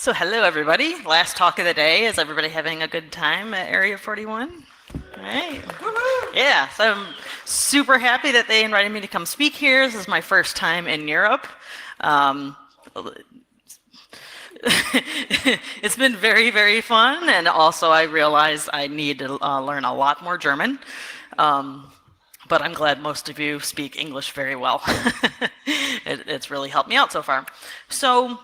So hello everybody. Last talk of the day. Is everybody having a good time at Area 41? All right. Yeah, so I'm super happy that they invited me to come speak here. This is my first time in Europe. Um, it's been very, very fun, and also I realized I need to learn a lot more German. Um, but I'm glad most of you speak English very well. It's really helped me out so far. So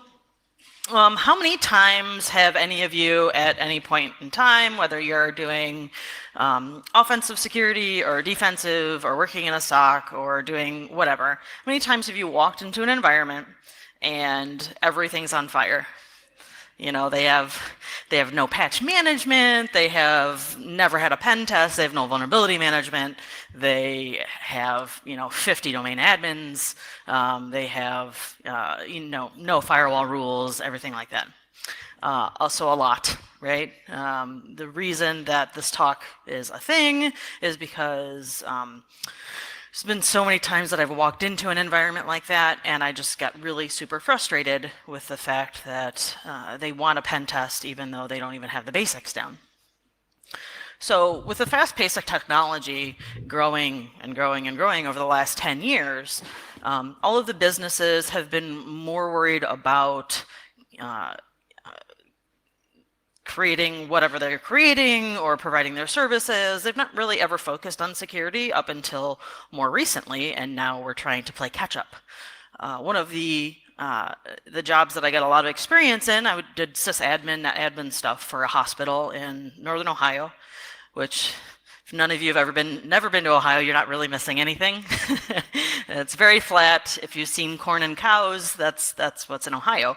how many times have any of you at any point in time, whether you're doing offensive security or defensive or working in a SOC or doing whatever, how many times have you walked into an environment and everything's on fire? You know, they have no patch management, they have never had a pen test, they have no vulnerability management, they have, 50 domain admins, they have, no firewall rules, everything like that. Also a lot, right? The reason that this talk is a thing is because there's been so many times that I've walked into an environment like that, and I just got really super frustrated with the fact that they want a pen test even though they don't even have the basics down. So with the fast pace of technology growing and growing and growing over the last 10 years, all of the businesses have been more worried about creating whatever they're creating or providing their services. They've not really ever focused on security up until more recently, and now we're trying to play catch up. One of the jobs that I got a lot of experience in, I did sysadmin, admin stuff for a hospital in Northern Ohio, which if none of you have never been to Ohio, you're not really missing anything. It's very flat. If you've seen corn and cows, that's what's in Ohio.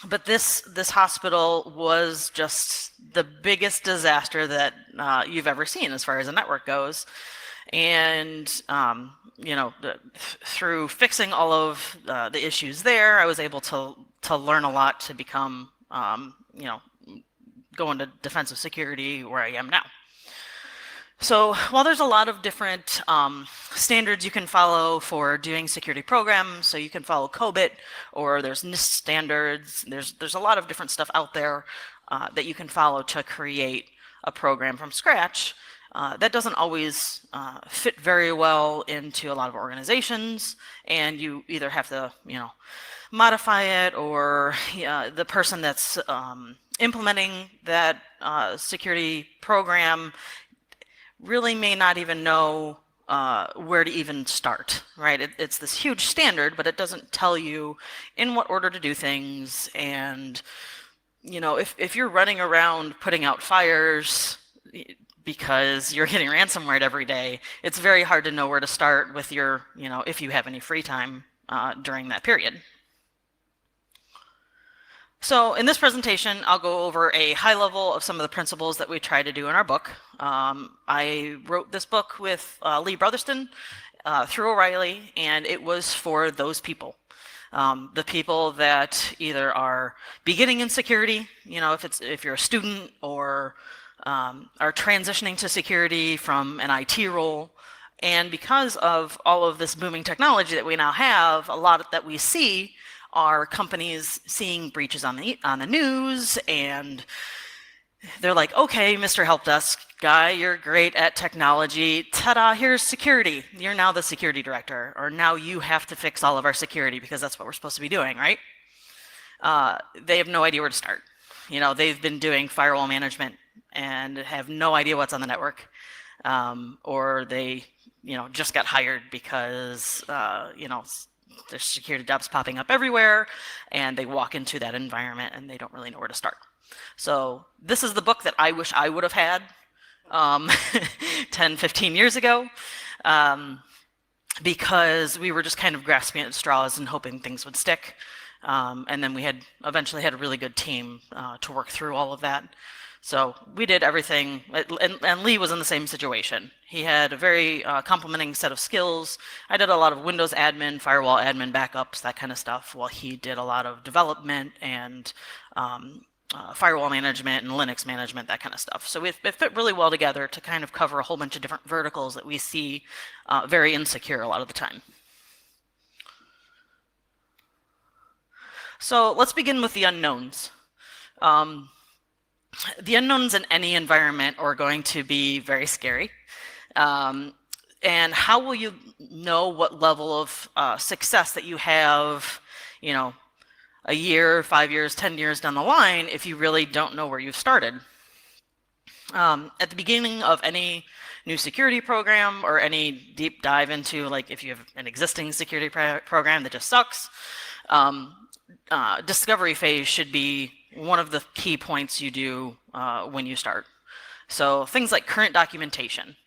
But this hospital was just the biggest disaster that you've ever seen as far as a network goes. And through fixing all of the issues there, I was able to learn a lot to become go into defensive security where I am now. So while there's a lot of different standards you can follow for doing security programs, so you can follow COBIT, or there's NIST standards, there's a lot of different stuff out there that you can follow to create a program from scratch. That doesn't always fit very well into a lot of organizations, and you either have to, modify it, or the person that's implementing that security program really may not even know where to even start, right? It's this huge standard, but it doesn't tell you in what order to do things. And, if you're running around putting out fires because you're getting ransomware every day, it's very hard to know where to start with your, if you have any free time during that period. So in this presentation, I'll go over a high level of some of the principles that we try to do in our book. I wrote this book with Lee Brotherston through O'Reilly, and it was for those people. The people that either are beginning in security, if you're a student, or are transitioning to security from an IT role. And because of all of this booming technology that we now have, a lot that we see are companies seeing breaches on the news, and they're like, okay, Mr. Help Desk guy, you're great at technology. Ta-da, here's security. You're now the security director, or now you have to fix all of our security because that's what we're supposed to be doing, right? They have no idea where to start. They've been doing firewall management and have no idea what's on the network, or they, just got hired because, there's security jobs popping up everywhere, and they walk into that environment and they don't really know where to start. So this is the book that I wish I would have had 10, 15 years ago, because we were just kind of grasping at straws and hoping things would stick. And then we eventually had a really good team to work through all of that. So we did everything, and Lee was in the same situation. He had a very complementing set of skills. I did a lot of Windows admin, firewall admin backups, that kind of stuff, while he did a lot of development and firewall management and Linux management, that kind of stuff. So it fit really well together to kind of cover a whole bunch of different verticals that we see very insecure a lot of the time. So let's begin with the unknowns. Um, the unknowns in any environment are going to be very scary. Um, and how will you know what level of success that you have, you know, a year, 5 years, 10 years down the line if you really don't know where you've started? At the beginning of any new security program or any deep dive into, like, if you have an existing security program that just sucks, discovery phase should be one of the key points you do when you start. So things like current documentation,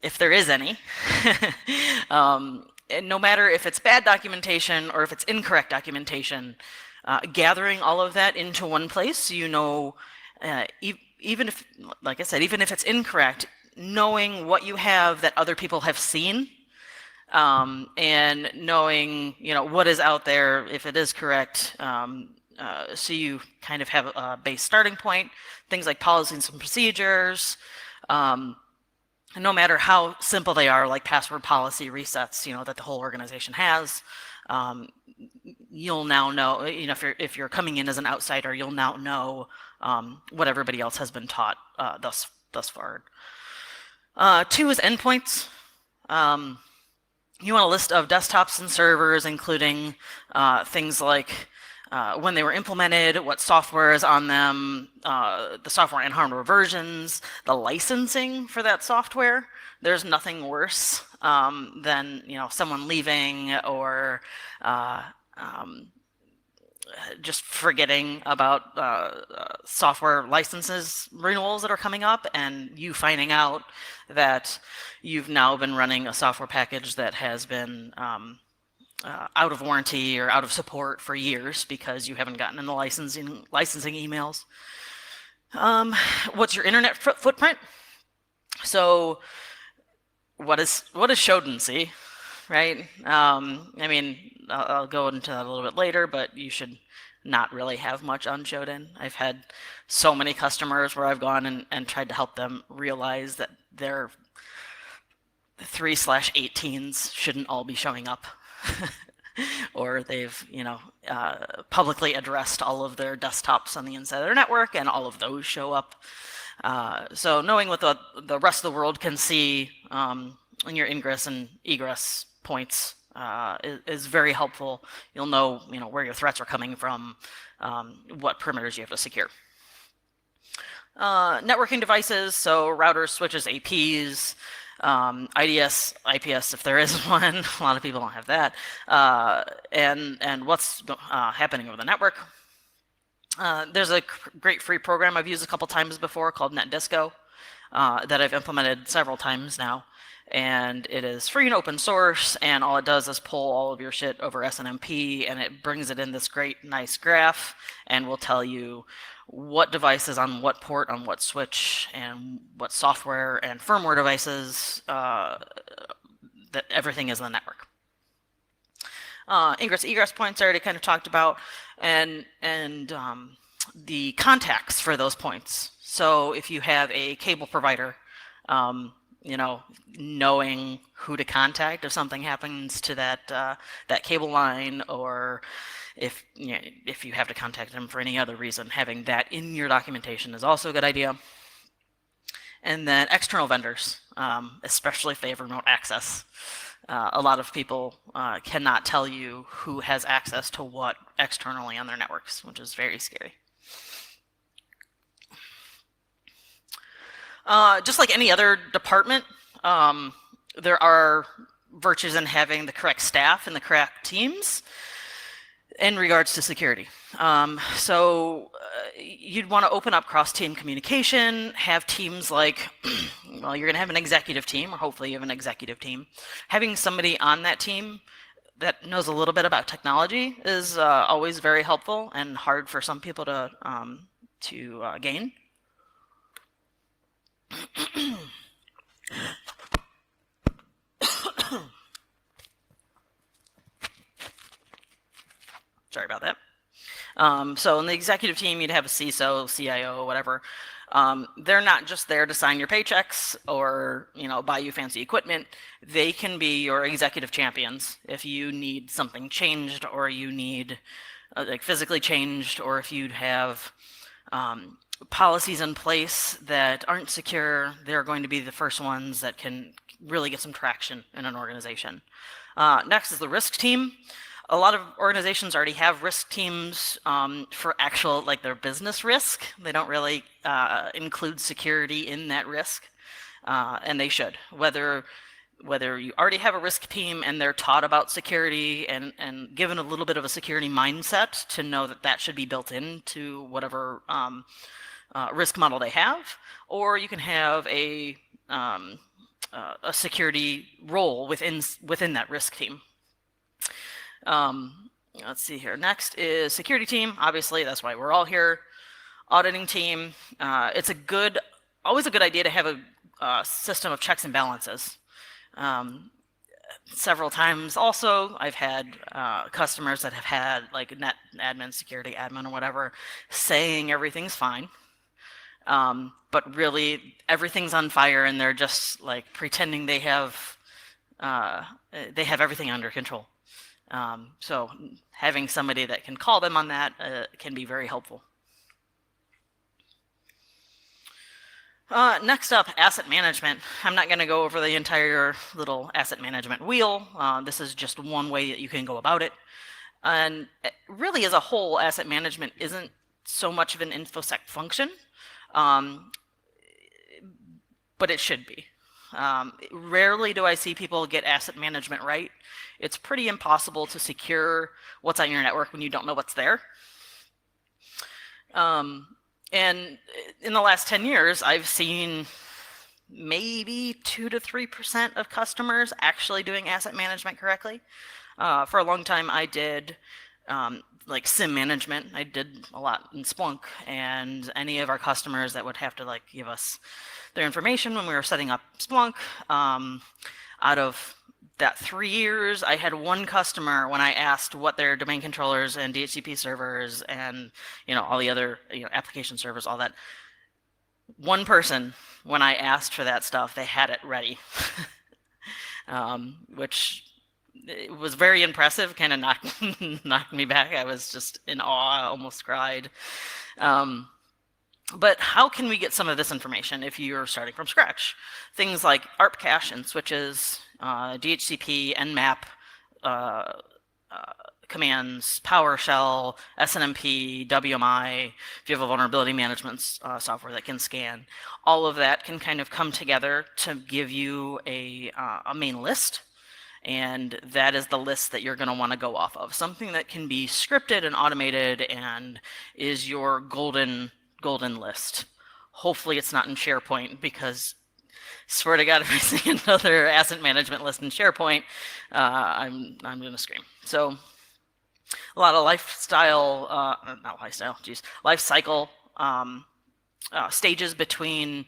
if there is any, and no matter if it's bad documentation or if it's incorrect documentation, gathering all of that into one place so you know, even if, like I said, even if it's incorrect, knowing what you have that other people have seen, and knowing, you know, what is out there if it is correct, so you kind of have a base starting point. Things like policies and procedures, no matter how simple they are, like password policy resets, you know, that the whole organization has. You'll now know, you know, if you're coming in as an outsider, you'll now know what everybody else has been taught thus far. 2 is endpoints. You want a list of desktops and servers, including things like when they were implemented, what software is on them, the software and hardware versions, the licensing for that software. There's nothing worse than, you know, someone leaving or just forgetting about software licenses renewals that are coming up, and you finding out that you've now been running a software package that has been out of warranty or out of support for years because you haven't gotten in the licensing emails. What's your internet footprint? So what does Shodan see, right? I mean, I'll go into that a little bit later, but you should not really have much on Shodan. I've had so many customers where I've gone and tried to help them realize that their 3/18s shouldn't all be showing up. Or they've, you know, publicly addressed all of their desktops on the inside of their network, and all of those show up. So knowing what the rest of the world can see in your ingress and egress points is very helpful. You'll know, you know, where your threats are coming from, what perimeters you have to secure. Networking devices, so routers, switches, APs, IDS, IPS, if there is one. A lot of people don't have that. And what's happening over the network. There's a great free program I've used a couple times before called NetDisco that I've implemented several times now. And it is free and open source, and all it does is pull all of your shit over SNMP, and it brings it in this great, nice graph, and will tell you what device is on what port, on what switch, and what software and firmware devices, that everything is in the network. Ingress egress points I already kind of talked about, and the contacts for those points. So if you have a cable provider, you know, knowing who to contact if something happens to that cable line, or if you have to contact them for any other reason, having that in your documentation is also a good idea. And then external vendors, especially if they have remote access. A lot of people cannot tell you who has access to what externally on their networks, which is very scary. Just like any other department, there are virtues in having the correct staff and the correct teams in regards to security. So you'd want to open up cross-team communication, have teams like, well, you're going to have an executive team, or hopefully you have an executive team. Having somebody on that team that knows a little bit about technology is always very helpful and hard for some people to gain. Sorry about that. So in the executive team, you'd have a CISO, CIO, whatever. They're not just there to sign your paychecks or, you know, buy you fancy equipment. They can be your executive champions if you need something changed, or you need like physically changed, or if you'd have policies in place that aren't secure, they're going to be the first ones that can really get some traction in an organization. Next is the risk team. A lot of organizations already have risk teams for actual, like their business risk. They don't really include security in that risk, and they should. Whether you already have a risk team and they're taught about security and given a little bit of a security mindset to know that that should be built into whatever risk model they have, or you can have a security role within that risk team. Let's see here. Next is security team. Obviously, that's why we're all here. Auditing team. It's always a good idea to have a system of checks and balances. Several times also, I've had customers that have had like net admin, security admin, or whatever, saying everything's fine. But really everything's on fire and they're just like pretending they have everything under control. So having somebody that can call them on that can be very helpful. Next up, asset management. I'm not going to go over the entire little asset management wheel. This is just one way that you can go about it. And really, as a whole, asset management isn't so much of an InfoSec function, but it should be. Rarely do I see people get asset management right. It's pretty impossible to secure what's on your network when you don't know what's there. And in the last 10 years, I've seen maybe 2 to 3% of customers actually doing asset management correctly. For a long time, I did like SIM management. I did a lot in Splunk, and any of our customers that would have to like give us their information when we were setting up Splunk, out of that 3 years, I had one customer when I asked what their domain controllers and DHCP servers and all the other application servers, all that. One person, when I asked for that stuff, they had it ready, which it was very impressive. Kind of knocked me back. I was just in awe, almost cried. But how can we get some of this information if you're starting from scratch? Things like ARP cache and switches, DHCP, Nmap commands, PowerShell, SNMP, WMI, if you have a vulnerability management software that can scan, all of that can kind of come together to give you a main list. And that is the list that you're going to want to go off of. Something that can be scripted and automated and is your golden list. Hopefully it's not in SharePoint, because swear to God, if I see another asset management list in SharePoint, I'm going to scream. So a lot of life cycle stages between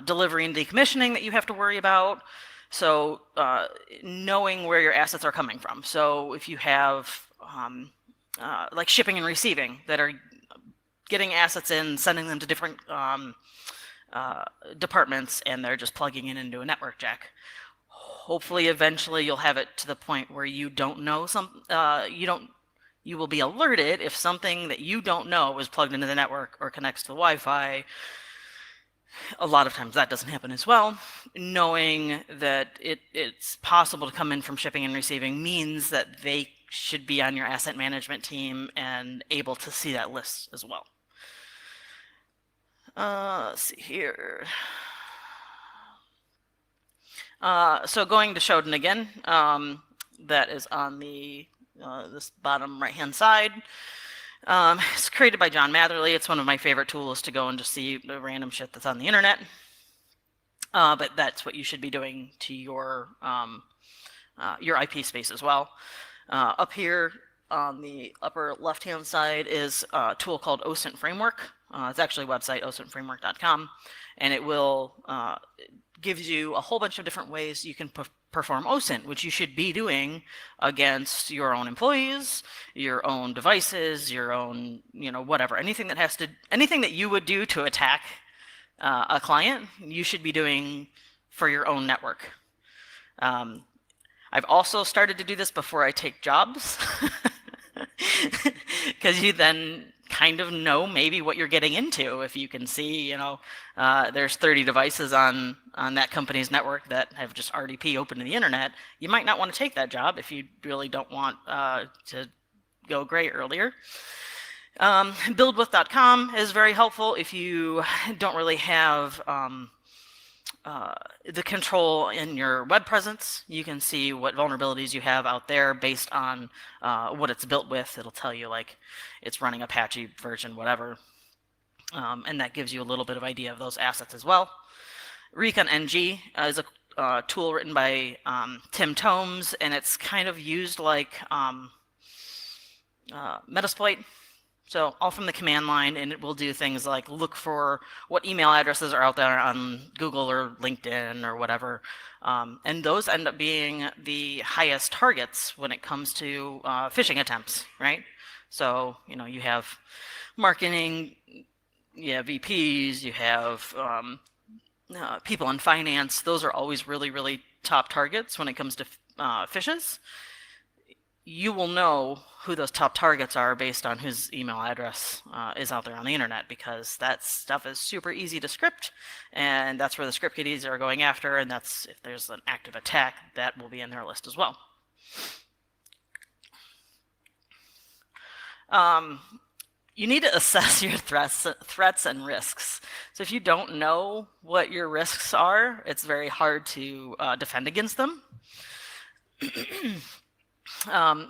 delivery and decommissioning that you have to worry about. So knowing where your assets are coming from. So if you have like shipping and receiving that are getting assets in, sending them to different departments, and they're just plugging in into a network jack. Hopefully, eventually, you'll have it to the point where you don't know you will be alerted if something that you don't know is plugged into the network or connects to the Wi-Fi. A lot of times that doesn't happen as well. Knowing that it's possible to come in from shipping and receiving means that they should be on your asset management team and able to see that list as well. Let's see here. So going to Shodan again, that is on the this bottom right-hand side. It's created by John Matherly. It's one of my favorite tools to go and just see the random shit that's on the internet. But that's what you should be doing to your IP space as well. Up here on the upper left-hand side is a tool called OSINT Framework. It's actually a website, osintframework.com, and it will gives you a whole bunch of different ways you can perform OSINT, which you should be doing against your own employees, your own devices, your own, whatever. Anything that you would do to attack a client, you should be doing for your own network. I've also started to do this before I take jobs. because you then kind of know maybe what you're getting into. If you can see, there's 30 devices on that company's network that have just RDP open to the internet, you might not want to take that job if you really don't want to go gray earlier. Buildwith.com is very helpful if you don't really have the control in your web presence. You can see what vulnerabilities you have out there based on what it's built with. It'll tell you like it's running Apache version whatever, and that gives you a little bit of idea of those assets as well. ReconNG is a tool written by Tim Tomes, and it's kind of used like Metasploit. So all from the command line, and it will do things like look for what email addresses are out there on Google or LinkedIn or whatever. And those end up being the highest targets when it comes to phishing attempts, right? So, you have marketing, you have VPs, you have people in finance. Those are always really, really top targets when it comes to phishes. You will know who those top targets are based on whose email address is out there on the internet, because that stuff is super easy to script, and that's where the script kiddies are going after, and that's if there's an active attack, that will be in their list as well. You need to assess your threats and risks. So if you don't know what your risks are, it's very hard to defend against them.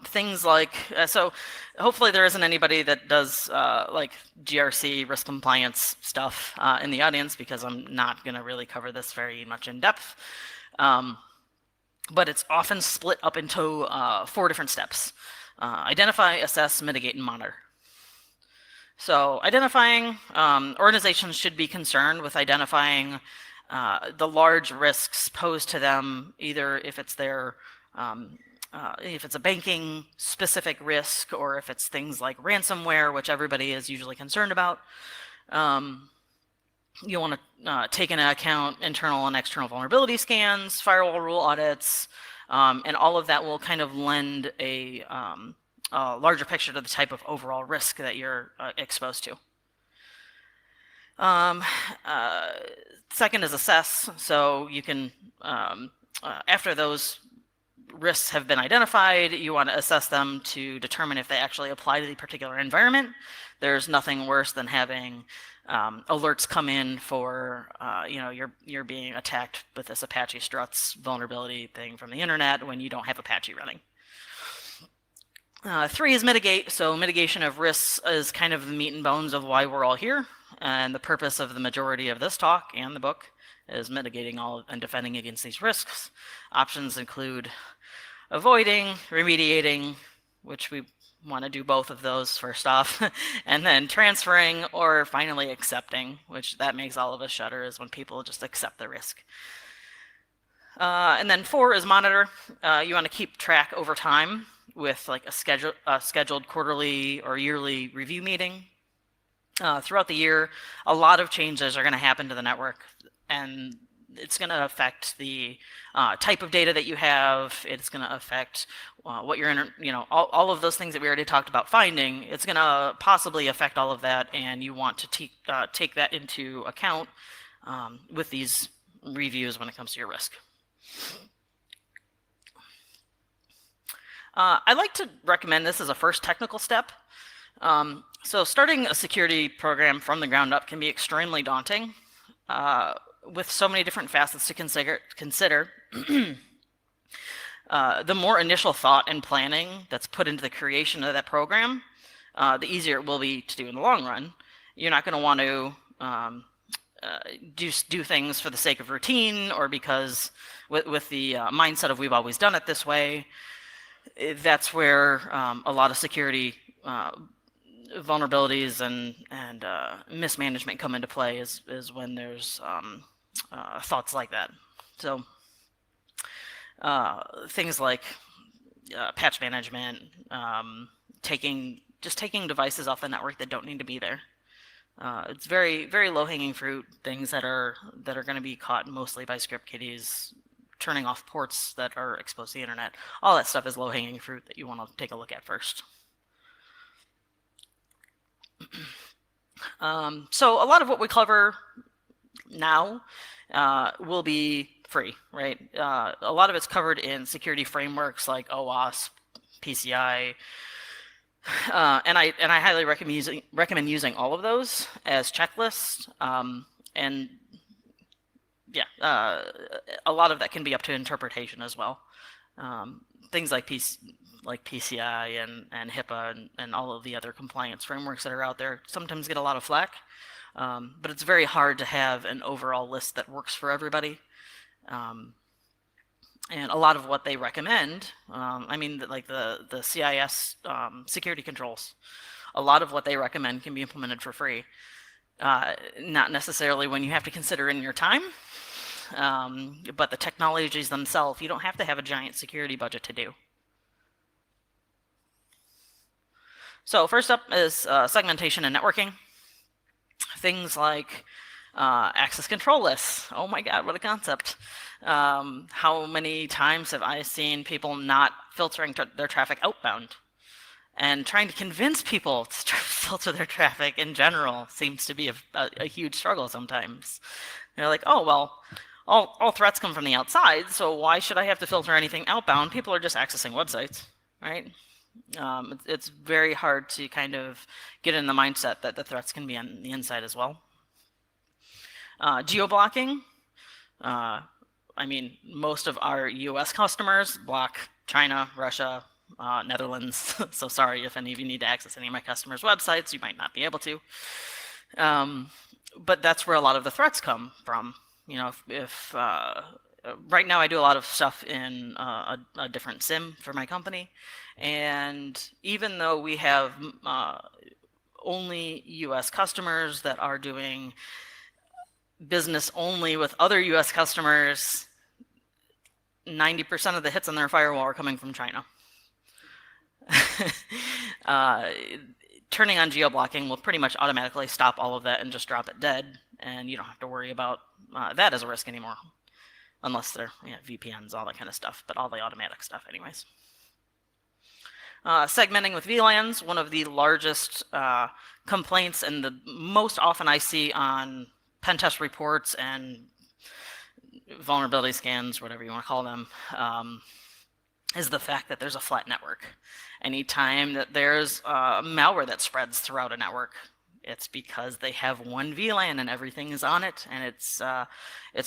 Things like, so hopefully there isn't anybody that does like GRC risk compliance stuff in the audience, because I'm not going to really cover this very much in depth. But it's often split up into 4 different steps. Identify, assess, mitigate, and monitor. So identifying, organizations should be concerned with identifying the large risks posed to them, either if it's their if it's a banking specific risk, or if it's things like ransomware, which everybody is usually concerned about. You want to take into account internal and external vulnerability scans, firewall rule audits, and all of that will kind of lend a larger picture to the type of overall risk that you're exposed to. Second is assess. So you can, after those risks have been identified, you want to assess them to determine if they actually apply to the particular environment. There's nothing worse than having alerts come in for, you're being attacked with this Apache Struts vulnerability thing from the internet when you don't have Apache running. 3 is mitigate. So mitigation of risks is kind of the meat and bones of why we're all here. And the purpose of the majority of this talk and the book is mitigating all and defending against these risks. Options include avoiding, remediating, which we want to do both of those first off, and then transferring, or finally accepting, which that makes all of us shudder, is when people just accept the risk. And then 4 is monitor. You want to keep track over time with like a scheduled quarterly or yearly review meeting. Throughout the year, a lot of changes are going to happen to the network, and it's going to affect the type of data that you have. It's going to affect what you're in, all of those things that we already talked about finding. It's going to possibly affect all of that, and you want to take that into account with these reviews when it comes to your risk. I like to recommend this as a first technical step. So starting a security program from the ground up can be extremely daunting. With so many different facets to consider, the more initial thought and planning that's put into the creation of that program, the easier it will be to do in the long run. You're not going to want to do things for the sake of routine, or because with the mindset of we've always done it this way. That's where a lot of security vulnerabilities and mismanagement come into play, is when there's thoughts like that. So things like patch management, taking devices off the network that don't need to be there. It's very, very low-hanging fruit, things that are going to be caught mostly by script kiddies, turning off ports that are exposed to the internet. All that stuff is low-hanging fruit that you want to take a look at first. So a lot of what we cover now will be free, right? A lot of it's covered in security frameworks like OWASP, PCI, and I highly recommend using all of those as checklists. And yeah, a lot of that can be up to interpretation as well. Things like PCI and HIPAA and all of the other compliance frameworks that are out there sometimes get a lot of flack, but it's very hard to have an overall list that works for everybody. And a lot of what they recommend, like the CIS security controls, a lot of what they recommend can be implemented for free. Not necessarily when you have to consider in your time, but the technologies themselves, you don't have to have a giant security budget to do. So first up is segmentation and networking. Things like access control lists. Oh my God, what a concept. How many times have I seen people not filtering their traffic outbound? And trying to convince people to filter their traffic in general seems to be a huge struggle sometimes. They're like, oh, well, all threats come from the outside, so why should I have to filter anything outbound? People are just accessing websites, right? It's very hard to kind of get in the mindset that the threats can be on the inside as well. Geo-blocking. Most of our US customers block China, Russia, Netherlands. So sorry if any of you need to access any of my customers' websites, you might not be able to. But that's where a lot of the threats come from. If right now I do a lot of stuff in a different SIM for my company, and even though we have only US customers that are doing business only with other US customers, 90% of the hits on their firewall are coming from China. Turning on geo-blocking will pretty much automatically stop all of that and just drop it dead, and you don't have to worry about that as a risk anymore, unless they're VPNs, all that kind of stuff, but all the automatic stuff anyways. Segmenting with VLANs, one of the largest complaints and the most often I see on pen test reports and vulnerability scans, whatever you want to call them, is the fact that there's a flat network. Anytime that there's malware that spreads throughout a network, it's because they have one VLAN and everything is on it, and it's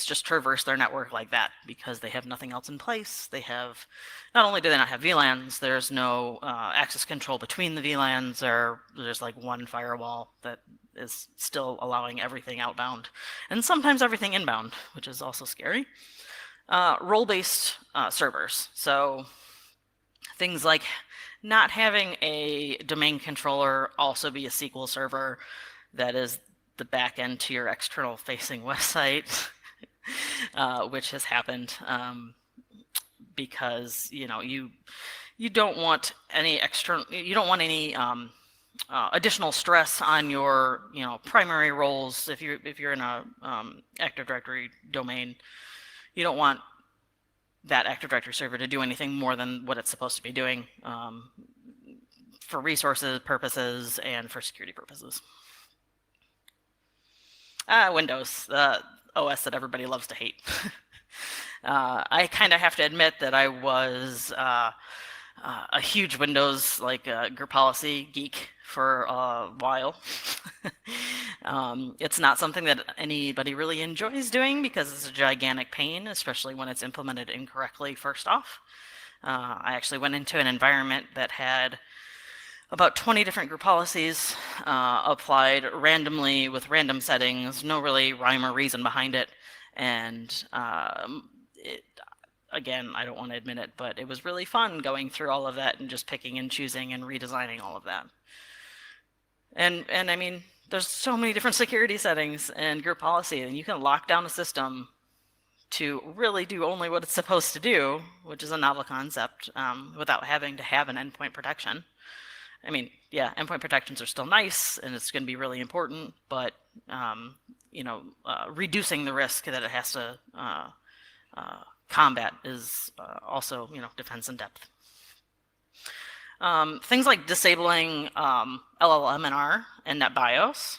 just traversed their network like that because they have nothing else in place. They have, not only do they not have VLANs, there's no access control between the VLANs, or there's like one firewall that is still allowing everything outbound, and sometimes everything inbound, which is also scary. Role-based servers. So things like not having a domain controller also be a SQL server that is the back end to your external facing website, which has happened because you don't want any additional stress on your primary roles. If you're in a Active Directory domain, you don't want that Active Directory server to do anything more than what it's supposed to be doing for resources purposes and for security purposes. Windows, the OS that everybody loves to hate. I kind of have to admit that I was a huge Windows group policy geek for a while. It's not something that anybody really enjoys doing because it's a gigantic pain, especially when it's implemented incorrectly first off. I actually went into an environment that had about 20 different group policies applied randomly with random settings, no really rhyme or reason behind it. And again, I don't want to admit it, but it was really fun going through all of that and just picking and choosing and redesigning all of that. And I mean, there's so many different security settings and group policy, and you can lock down a system to really do only what it's supposed to do, which is a novel concept, without having to have an endpoint protection. I mean, yeah, endpoint protections are still nice, and it's going to be really important, but reducing the risk that it has to combat is also defense in depth. Things like disabling LLMNR and NetBIOS.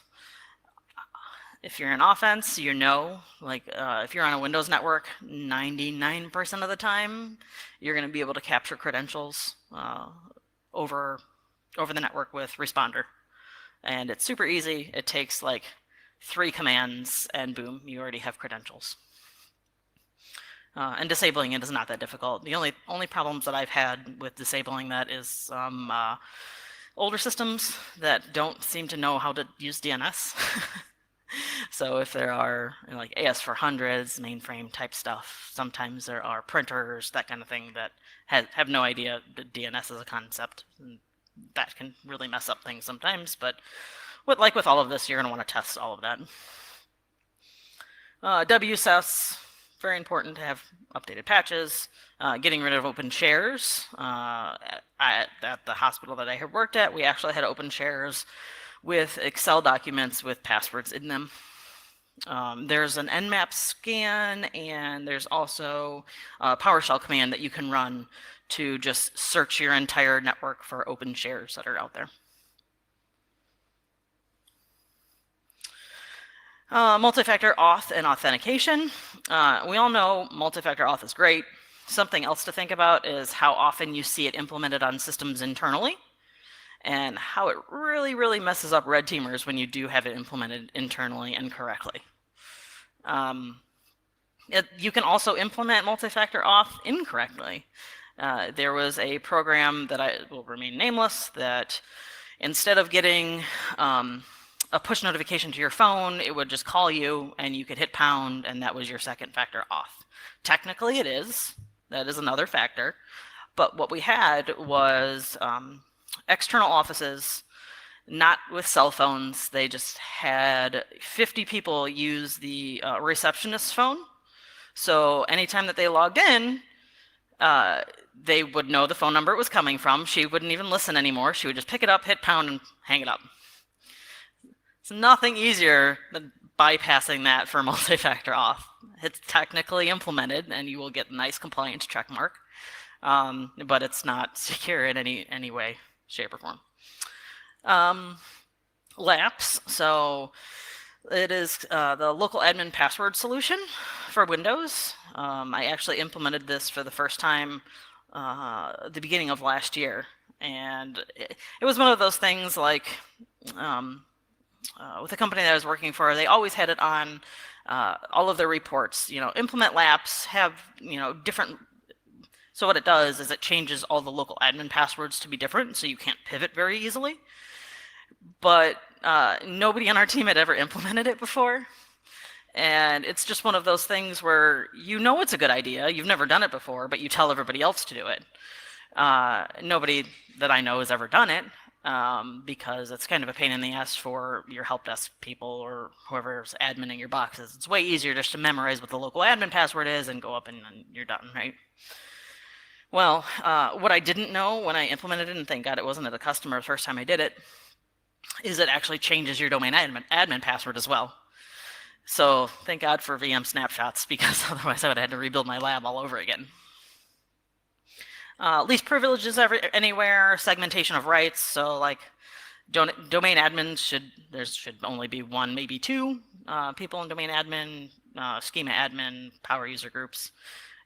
If you're in offense, you know, like if you're on a Windows network, 99% of the time, you're going to be able to capture credentials over the network with Responder. And it's super easy. It takes like 3 commands and boom, you already have credentials. And disabling it is not that difficult. The only problems that I've had with disabling that is some older systems that don't seem to know how to use DNS. So if there are like AS400s, mainframe type stuff, sometimes there are printers, that kind of thing, that have no idea that DNS is a concept. And that can really mess up things sometimes, but like with all of this, you're going to want to test all of that. WSUS, very important to have updated patches. Getting rid of open shares. At the hospital that I had worked at, we actually had open shares with Excel documents with passwords in them. There's an Nmap scan, and there's also a PowerShell command that you can run to just search your entire network for open shares that are out there. Multi-factor auth and authentication. We all know multi-factor auth is great. Something else to think about is how often you see it implemented on systems internally, and how it really, really messes up red teamers when you do have it implemented internally and correctly. You can also implement multi-factor auth incorrectly. There was a program that I will remain nameless that instead of getting a push notification to your phone, it would just call you and you could hit pound and that was your second factor auth. Technically it is. That is another factor. But what we had was external offices, not with cell phones. They just had 50 people use the receptionist's phone. So anytime that they logged in, they would know the phone number it was coming from. She wouldn't even listen anymore. She would just pick it up, hit pound, and hang it up. It's nothing easier than bypassing that for multi-factor auth. It's technically implemented, and you will get a nice compliance check mark, but it's not secure in any way, shape, or form. LAPS, so it is the local admin password solution for Windows. I actually implemented this for the first time the beginning of last year, and it was one of those things like with the company that I was working for, they always had it on all of their reports. Implement LAPS, have different. So what it does is it changes all the local admin passwords to be different, so you can't pivot very easily. But nobody on our team had ever implemented it before. And it's just one of those things where it's a good idea, you've never done it before, but you tell everybody else to do it. Nobody that I know has ever done it, because it's kind of a pain in the ass for your help desk people or whoever's adminning your boxes. It's way easier just to memorize what the local admin password is and go up and you're done, right? Well, what I didn't know when I implemented it, and thank God it wasn't at a customer the first time I did it, is it actually changes your domain admin password as well. So thank God for VM snapshots, because otherwise I would have had to rebuild my lab all over again. Least privileges anywhere, segmentation of rights. So like domain admins there should only be 1, maybe 2 people in domain admin, schema admin, power user groups.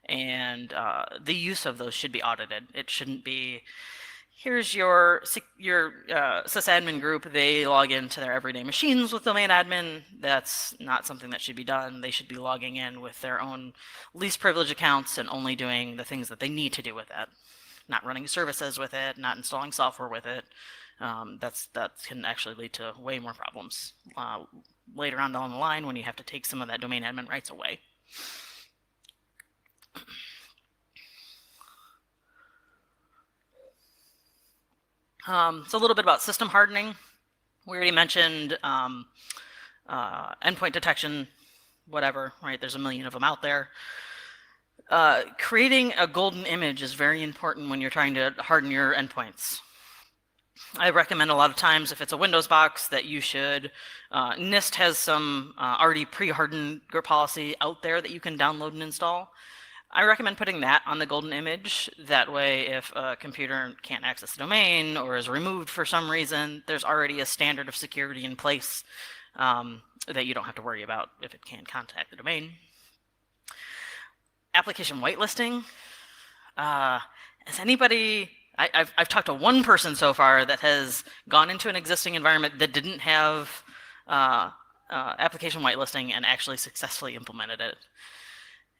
And the use of those should be audited. It shouldn't be, here's your sysadmin group, they log into their everyday machines with domain admin. That's not something that should be done. They should be logging in with their own least privilege accounts and only doing the things that they need to do with that. Not running services with it, not installing software with it. That can actually lead to way more problems later on down the line when you have to take some of that domain admin rights away. So a little bit about system hardening. We already mentioned endpoint detection, whatever, right? There's a million of them out there. Creating a golden image is very important when you're trying to harden your endpoints. I recommend a lot of times, if it's a Windows box, that you should, NIST has some already pre-hardened policy out there that you can download and install. I recommend putting that on the golden image. That way, if a computer can't access the domain or is removed for some reason, there's already a standard of security in place that you don't have to worry about if it can't contact the domain. Application whitelisting. Has anybody... I've talked to one person so far that has gone into an existing environment that didn't have application whitelisting and actually successfully implemented it.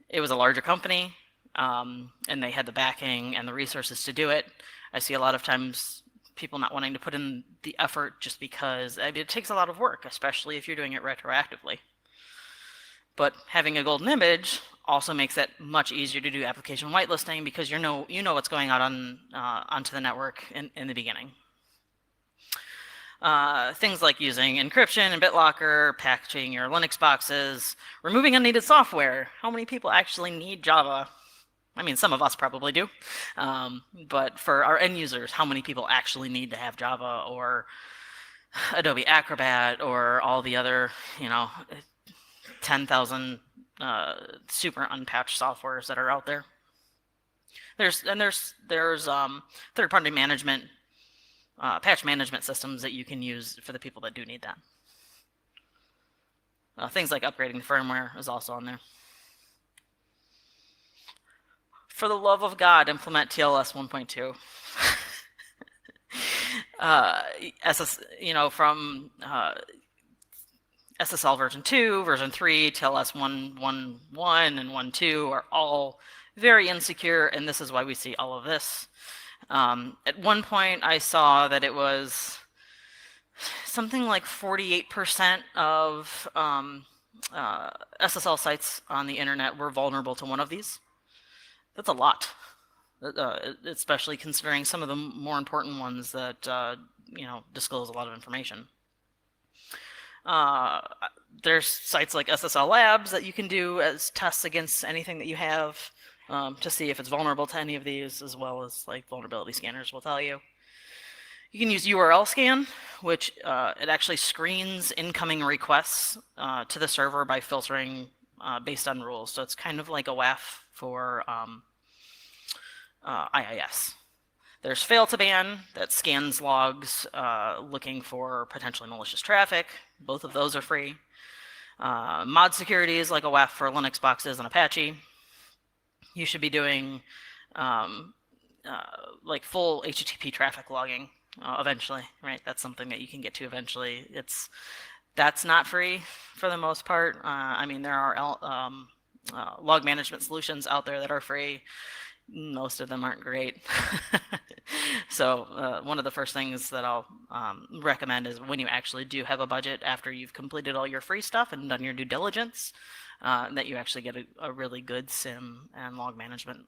It was a larger company, and they had the backing and the resources to do it. I see a lot of times people not wanting to put in the effort just because it takes a lot of work, especially if you're doing it retroactively. But having a golden image also makes it much easier to do application whitelisting because you know what's going on onto the network in the beginning. Things like using encryption and BitLocker, packaging your Linux boxes, removing unneeded software. How many people actually need Java? I mean, some of us probably do. But for our end users, how many people actually need to have Java or Adobe Acrobat or all the other, 10,000 super unpatched softwares that are out there? There's third-party management, patch management systems that you can use for the people that do need that. Things like upgrading the firmware is also on there. For the love of God, implement TLS 1.2. From SSL version 2, version 3, TLS 1.1 and 1.2 are all very insecure, and this is why we see all of this. At one point, I saw that it was something like 48% of SSL sites on the internet were vulnerable to one of these. That's a lot, especially considering some of the more important ones that disclose a lot of information. There's sites like SSL Labs that you can do as tests against anything that you have to see if it's vulnerable to any of these, as well as like vulnerability scanners will tell you. You can use URL scan, which it actually screens incoming requests to the server by filtering based on rules. So it's kind of like a WAF for IIS. There's fail2ban that scans logs looking for potentially malicious traffic. Both of those are free. Mod security is like a WAF for Linux boxes and Apache. You should be doing like full HTTP traffic logging eventually, right? That's something that you can get to eventually. That's not free for the most part. I mean, there are log management solutions out there that are free. Most of them aren't great. So one of the first things that I'll recommend is when you actually do have a budget after you've completed all your free stuff and done your due diligence, that you actually get a really good SIM and log management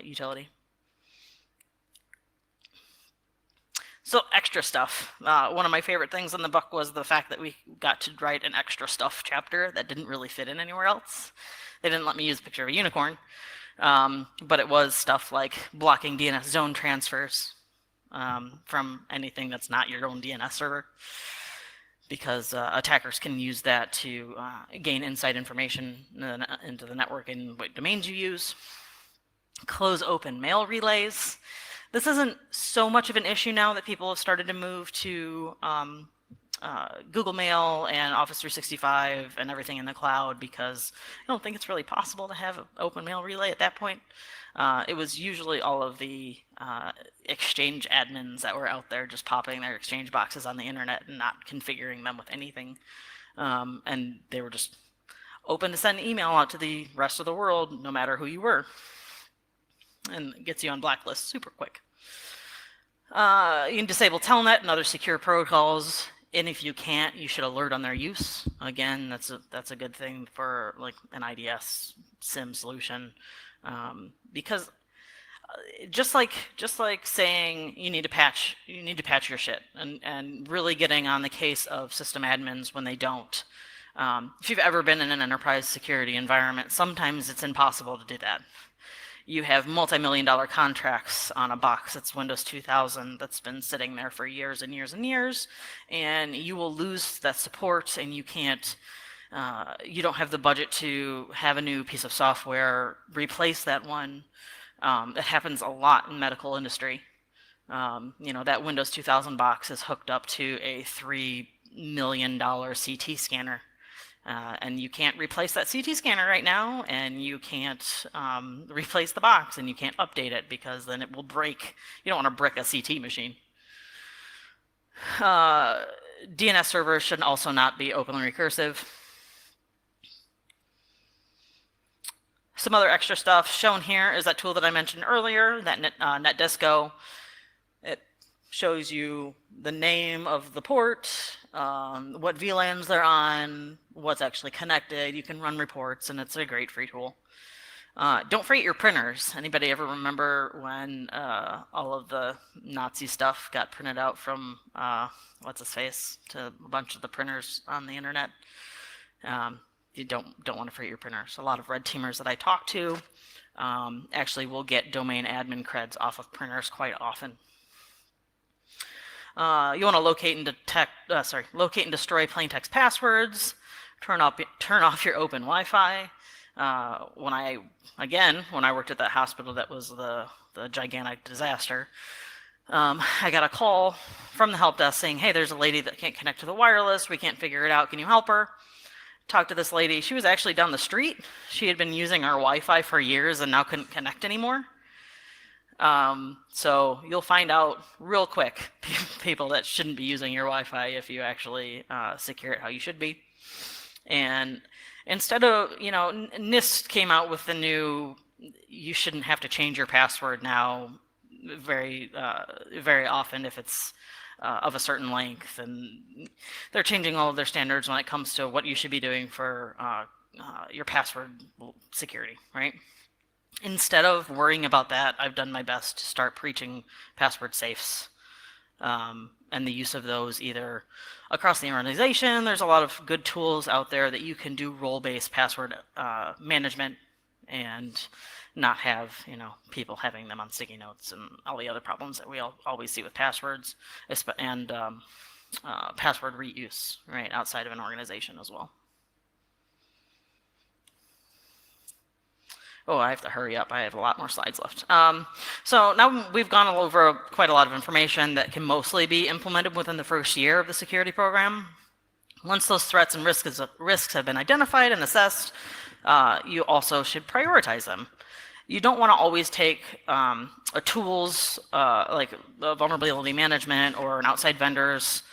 utility. So extra stuff. One of my favorite things in the book was the fact that we got to write an extra stuff chapter that didn't really fit in anywhere else. They didn't let me use a picture of a unicorn. But it was stuff like blocking DNS zone transfers from anything that's not your own DNS server, because attackers can use that to gain inside information into the network and what domains you use. Close open mail relays. This isn't so much of an issue now that people have started to move to Google Mail and Office 365 and everything in the cloud, because I don't think it's really possible to have an open mail relay at that point. It was usually all of the Exchange admins that were out there just popping their Exchange boxes on the internet and not configuring them with anything. And they were just open to send email out to the rest of the world, no matter who you were. And it gets you on blacklists super quick. You can disable Telnet and other secure protocols. And if you can't, you should alert on their use. Again, that's a good thing for like an IDS SIM solution, because just like saying you need to patch your shit, and really getting on the case of system admins when they don't. If you've ever been in an enterprise security environment, sometimes it's impossible to do that. You have multi-million-dollar contracts on a box that's Windows 2000 that's been sitting there for years and years and years, and you will lose that support, and you can't You don't have the budget to have a new piece of software replace that one. It happens a lot in medical industry. That Windows 2000 box is hooked up to a $3 million CT scanner. And you can't replace that CT scanner right now, and you can't replace the box, and you can't update it because then it will break. You don't want to brick a CT machine. DNS servers should also not be openly recursive. Some other extra stuff shown here is that tool that I mentioned earlier, that NetDisco. It shows you the name of the port, what VLANs they're on, what's actually connected. You can run reports, and it's a great free tool. Don't forget your printers. Anybody ever remember when all of the Nazi stuff got printed out from what's his face to a bunch of the printers on the internet? You don't want to forget your printers. A lot of red teamers that I talk to actually will get domain admin creds off of printers quite often. You want to locate and destroy plain text passwords. Turn off your open Wi-Fi. When I worked at that hospital that was the gigantic disaster, I got a call from the help desk saying, hey, there's a lady that can't connect to the wireless. We can't figure it out. Can you help her? Talked to this lady. She was actually down the street. She had been using our Wi-Fi for years and now couldn't connect anymore. So you'll find out real quick people that shouldn't be using your Wi-Fi if you actually secure it how you should be. And instead of, NIST came out with the new, you shouldn't have to change your password now very often if it's of a certain length, and they're changing all of their standards when it comes to what you should be doing for your password security, right? Instead of worrying about that, I've done my best to start preaching password safes and the use of those either across the organization. There's a lot of good tools out there that you can do role-based password management and not have people having them on sticky notes and all the other problems that we always see with passwords, and password reuse right outside of an organization as well. Oh, I have to hurry up. I have a lot more slides left. So now we've gone over quite a lot of information that can mostly be implemented within the first year of the security program. Once those threats and risks have been identified and assessed, you also should prioritize them. You don't want to always take tools like vulnerability management or an outside vendor's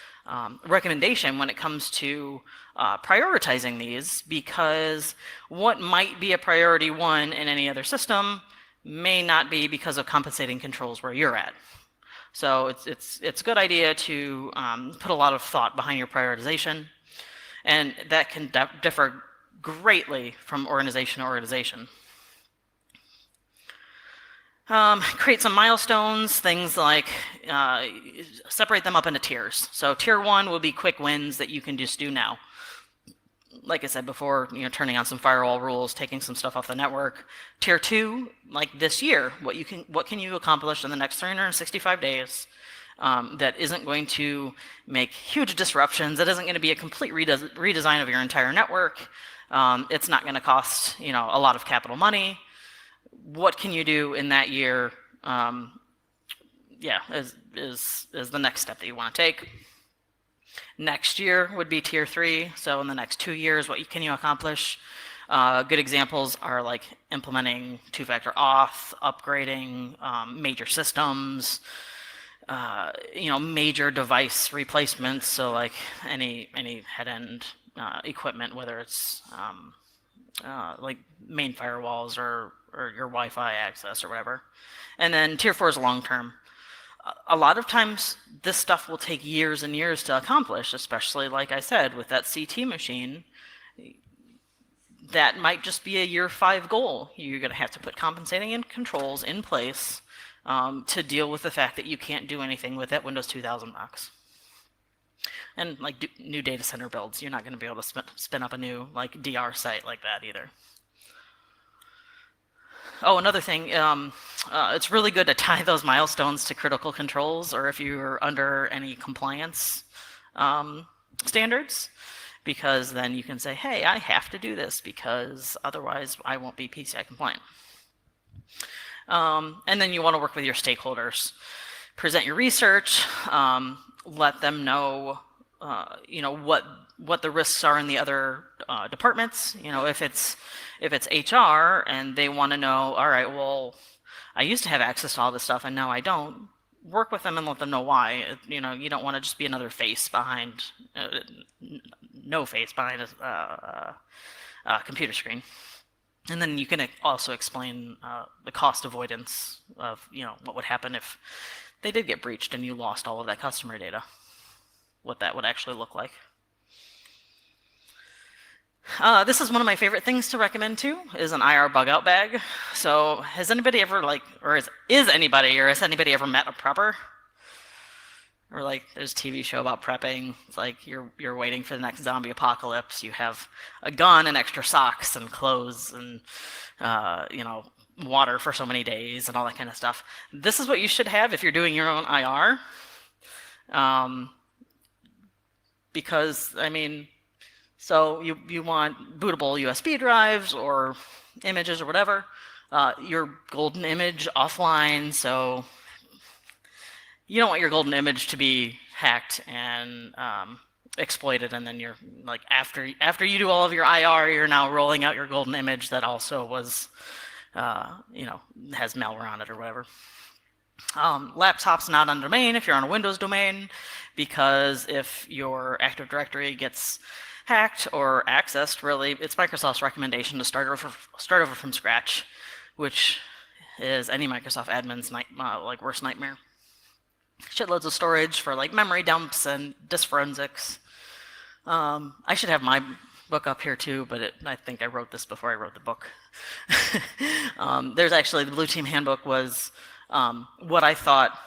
recommendation when it comes to prioritizing these, because what might be a priority one in any other system may not be because of compensating controls where you're at. So it's a good idea to put a lot of thought behind your prioritization, and that can differ greatly from organization to organization. Create some milestones, things like separate them up into tiers. So tier 1 will be quick wins that you can just do now. Like I said before, turning on some firewall rules, taking some stuff off the network. Tier 2, like this year, what can you accomplish in the next 365 days that isn't going to make huge disruptions, that isn't going to be a complete redesign of your entire network. It's not going to cost a lot of capital money. What can you do in that year? Is the next step that you want to take. Next year would be tier 3. So in the next 2 years, what can you accomplish? Good examples are like implementing two-factor auth, upgrading major systems, major device replacements. So like any head-end equipment, whether it's like main firewalls or your Wi-Fi access or whatever. And then tier 4 is long-term. A lot of times this stuff will take years and years to accomplish, especially like I said, with that CT machine. That might just be a year 5 goal. You're going to have to put compensating and controls in place to deal with the fact that you can't do anything with that Windows 2000 box. And like new data center builds, you're not going to be able to spin up a new like DR site like that either. Oh, another thing, it's really good to tie those milestones to critical controls, or if you're under any compliance standards, because then you can say, hey, I have to do this because otherwise I won't be PCI compliant. And then you want to work with your stakeholders. Present your research, let them know, what the risks are in the other departments. If it's HR and they want to know, all right, well, I used to have access to all this stuff and now I don't. Work with them and let them know why. You don't want to just be another face behind, no face behind a computer screen. And then you can also explain the cost avoidance of, what would happen if they did get breached and you lost all of that customer data, what that would actually look like. This is one of my favorite things to recommend too, is an IR bug out bag. So has anybody ever has anybody ever met a prepper? Or there's a TV show about prepping. It's like you're waiting for the next zombie apocalypse. You have a gun and extra socks and clothes and water for so many days and all that kind of stuff. This is what you should have if you're doing your own IR. Because so you want bootable USB drives or images or whatever. Your golden image offline, so you don't want your golden image to be hacked and exploited, and then you're after you do all of your IR, you're now rolling out your golden image that also was has malware on it or whatever. Laptop's not on domain if you're on a Windows domain, because if your Active Directory gets hacked or accessed, really, it's Microsoft's recommendation to start over from scratch, which is any Microsoft admin's worst nightmare. Shitloads of storage for memory dumps and disk forensics. I should have my book up here too, but I think I wrote this before I wrote the book. There's actually, the Blue Team Handbook was what I thought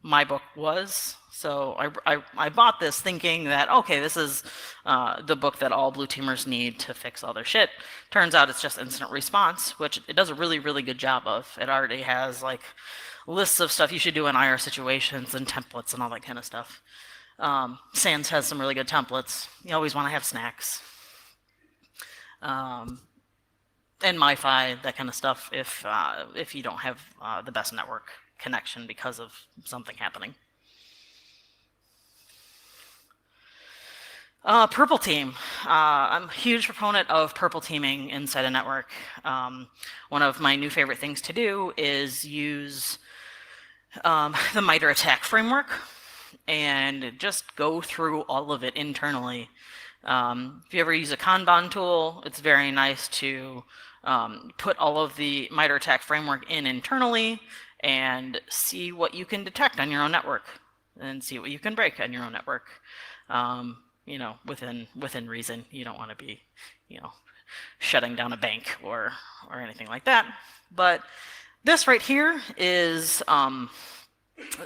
my book was. So I bought this thinking that, okay, this is the book that all blue teamers need to fix all their shit. Turns out it's just incident response, which it does a really, really good job of. It already has lists of stuff you should do in IR situations and templates and all that kind of stuff. SANS has some really good templates. You always want to have snacks. And MiFi, that kind of stuff, if you don't have the best network connection because of something happening. Purple team. I'm a huge proponent of purple teaming inside a network. One of my new favorite things to do is use the MITRE ATT&CK framework and just go through all of it internally. If you ever use a Kanban tool, it's very nice to put all of the MITRE ATT&CK framework in internally and see what you can detect on your own network and see what you can break on your own network. Within reason. You don't want to be, shutting down a bank or anything like that. But this right here is an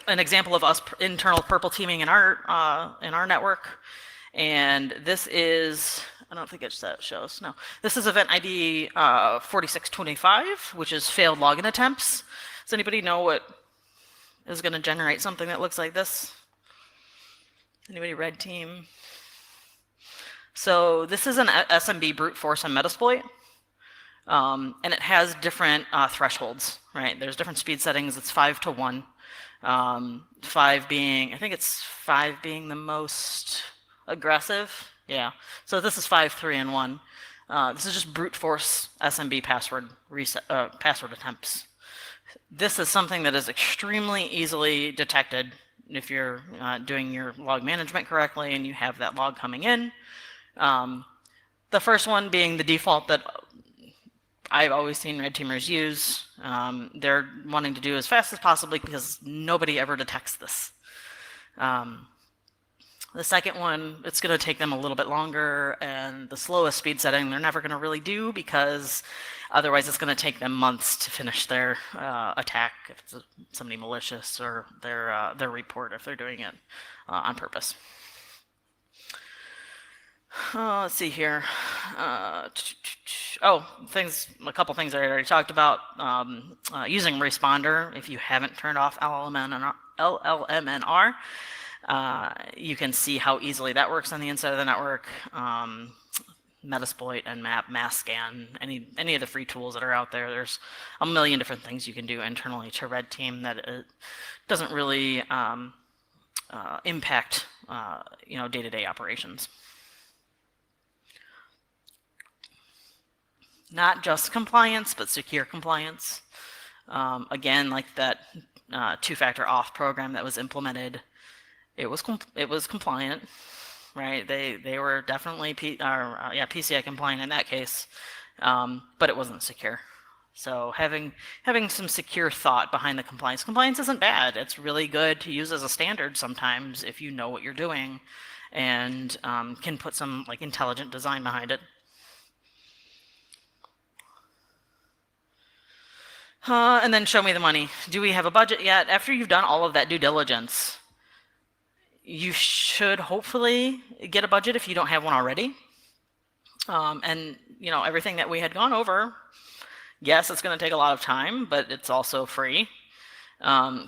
example of us internal purple teaming in our network. And this is, I don't think it shows, no. This is event ID 4625, which is failed login attempts. Does anybody know what is going to generate something that looks like this? Anybody red team? So this is an SMB brute force and Metasploit, and it has different thresholds, right? There's different speed settings. It's 5 to 1. 5 being, I think it's 5 being the most aggressive. Yeah. So this is 5, 3, and 1. This is just brute force SMB password attempts. This is something that is extremely easily detected if you're doing your log management correctly and you have that log coming in. The first one being the default that I've always seen red teamers use. They're wanting to do as fast as possible because nobody ever detects this. The second one, it's going to take them a little bit longer, and the slowest speed setting they're never going to really do because otherwise it's going to take them months to finish their attack if it's somebody malicious, or their report if they're doing it on purpose. Let's see here. A couple things I already talked about. Using Responder if you haven't turned off LLMNR. You can see how easily that works on the inside of the network. Metasploit, Nmap, Masscan, any of the free tools that are out there. There's a million different things you can do internally to Red Team that it doesn't really impact day-to-day operations. Not just compliance, but secure compliance. Again, like that two-factor auth program that was implemented, it was compliant, right? They were definitely PCI compliant in that case, but it wasn't secure. So having some secure thought behind the compliance. Compliance isn't bad. It's really good to use as a standard sometimes if you know what you're doing and can put some like intelligent design behind it. And then show me the money. Do we have a budget yet? After you've done all of that due diligence, you should hopefully get a budget if you don't have one already. And everything that we had gone over, yes, it's going to take a lot of time, but it's also free.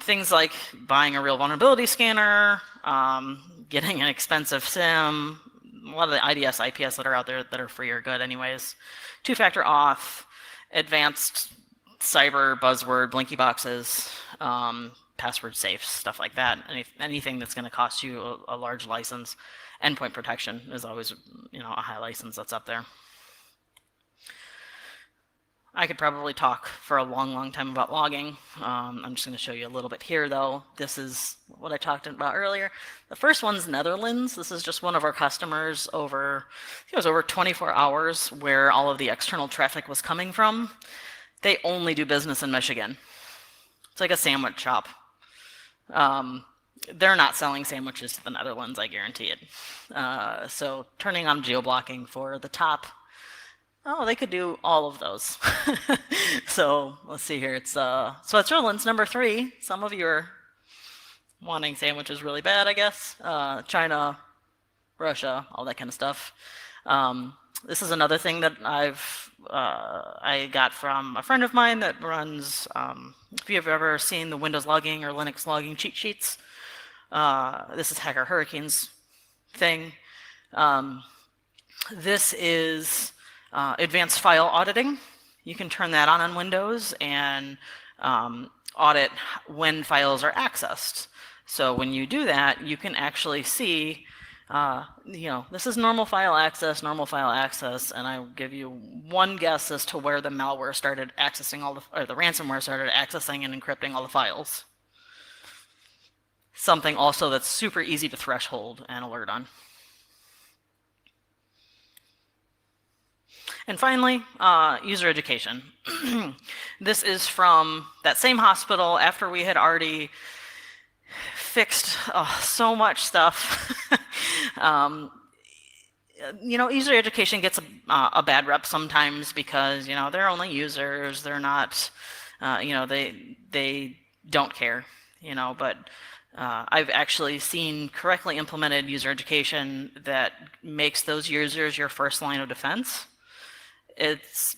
Things like buying a real vulnerability scanner, getting an expensive SIM, a lot of the IDS, IPS that are out there that are free are good anyways. Two-factor auth, advanced cyber buzzword, blinky boxes, password safe, stuff like that. Anything that's going to cost you a large license. Endpoint protection is always a high license that's up there. I could probably talk for a long time about logging. I'm just going to show you a little bit here, though. This is what I talked about earlier. The first one's Netherlands. This is just one of our customers over 24 hours where all of the external traffic was coming from. They only do business in Michigan. It's like a sandwich shop. They're not selling sandwiches to the Netherlands, I guarantee it. So turning on geo-blocking for the top, they could do all of those. So let's see here. It's Switzerland's number 3. Some of you are wanting sandwiches really bad, I guess. China, Russia, all that kind of stuff. This is another thing that I got from a friend of mine that runs, if you've ever seen the Windows logging or Linux logging cheat sheets, this is Hacker Hurricane's thing. This is advanced file auditing. You can turn that on Windows and audit when files are accessed. So when you do that, you can actually see this is normal file access, and I'll give you one guess as to where the malware started accessing or the ransomware started accessing and encrypting all the files. Something also that's super easy to threshold and alert on. And finally, user education. This is from that same hospital after we had already fixed so much stuff. User education gets a bad rep sometimes because they're only users. They're not, they don't care. But I've actually seen correctly implemented user education that makes those users your first line of defense. It's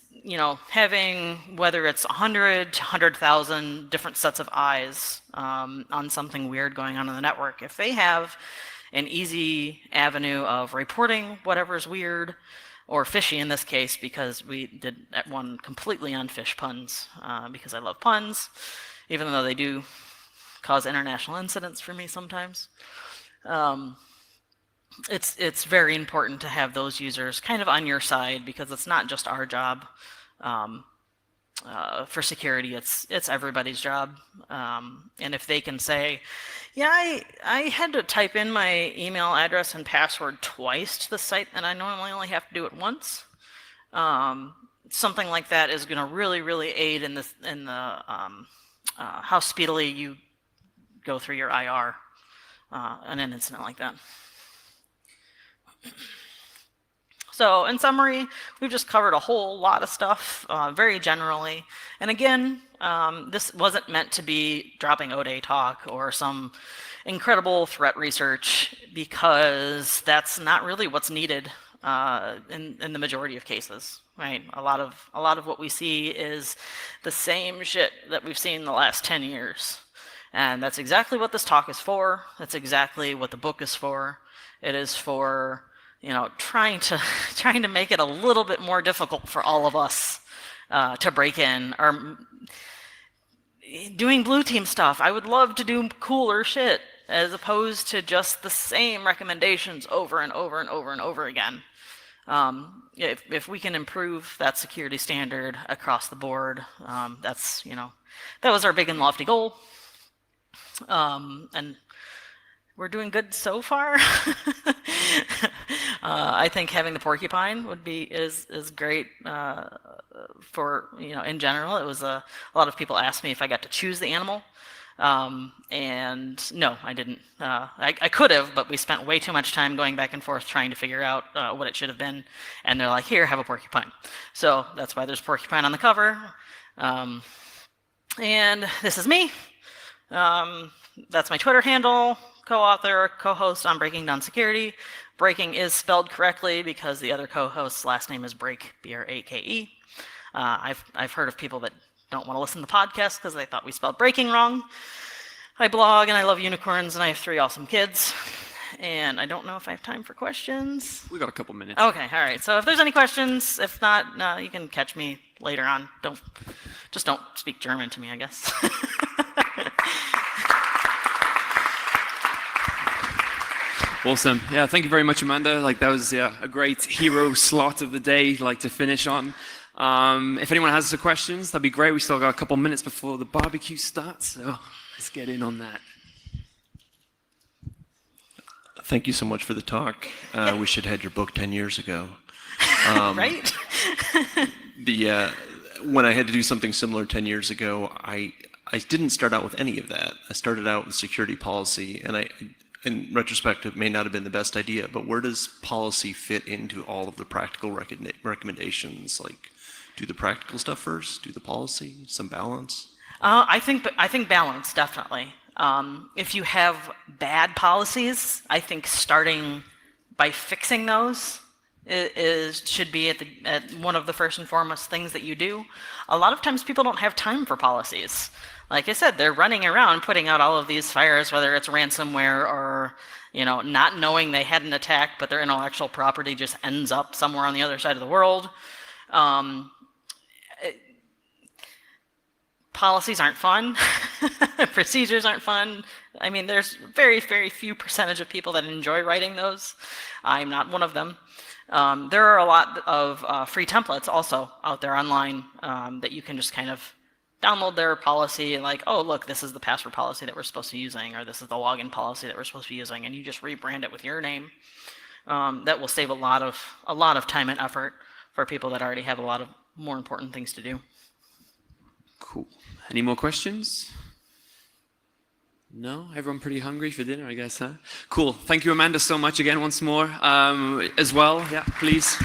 having, whether it's 100 to 100,000 different sets of eyes on something weird going on in the network. If they have an easy avenue of reporting whatever's weird, or fishy in this case, because we did that one completely on fish puns, because I love puns, even though they do cause international incidents for me sometimes. It's very important to have those users kind of on your side, because it's not just our job. For security, it's everybody's job. And if they can say, yeah, I had to type in my email address and password twice to the site, and I normally only have to do it once. Something like that is going to really aid in the how speedily you go through your IR in an incident like that. So in summary, we've just covered a whole lot of stuff very generally. And again, this wasn't meant to be dropping O-Day talk or some incredible threat research, because that's not really what's needed in the majority of cases, right? A lot of what we see is the same shit that we've seen in the last 10 years. And that's exactly what this talk is for. That's exactly what the book is for. It is for, trying to make it a little bit more difficult for all of us to break in, or doing blue team stuff. I would love to do cooler shit as opposed to just the same recommendations over and over and over and over again. If we can improve that security standard across the board, that was our big and lofty goal. And we're doing good so far. I think having the porcupine is great for, in general. It was a lot of people asked me if I got to choose the animal. And no, I didn't. I could have, but we spent way too much time going back and forth trying to figure out what it should have been. And they're like, here, have a porcupine. So that's why there's porcupine on the cover. And this is me. That's my Twitter handle, co-author, co-host on Breaking Down Security. Breaking is spelled correctly because the other co-host's last name is Brake, B-R-A-K-E. I've heard of people that don't want to listen to the podcast because they thought we spelled breaking wrong. I blog and I love unicorns and I have 3 awesome kids. And I don't know if I have time for questions. We got a couple minutes. Okay, all right. So if there's any questions, if not, you can catch me later on. Just don't speak German to me, I guess. Awesome. Yeah, thank you very much, Amanda. That was a great hero slot of the day, to finish on. If anyone has some questions, that'd be great. We still got a couple minutes before the barbecue starts, so let's get in on that. Thank you so much for the talk. We should have had your book 10 years ago. Right? When I had to do something similar 10 years ago, I didn't start out with any of that. I started out with security policy, and in retrospect, it may not have been the best idea, but where does policy fit into all of the practical recommendations? Do the practical stuff first, do the policy, some balance? I think balance, definitely. If you have bad policies, I think starting by fixing those should be at one of the first and foremost things that you do. A lot of times people don't have time for policies. Like I said, they're running around putting out all of these fires, whether it's ransomware or not knowing they had an attack, but their intellectual property just ends up somewhere on the other side of the world. Policies aren't fun. Procedures aren't fun. I mean, there's very, very few percentage of people that enjoy writing those. I'm not one of them. There are a lot of free templates also out there online that you can just kind of download their policy and oh, look, this is the password policy that we're supposed to be using, or this is the login policy that we're supposed to be using, and you just rebrand it with your name. That will save a lot of time and effort for people that already have a lot of more important things to do. Cool. Any more questions? No? Everyone pretty hungry for dinner, I guess, huh? Cool. Thank you, Amanda, so much again once more as well. Yeah, please.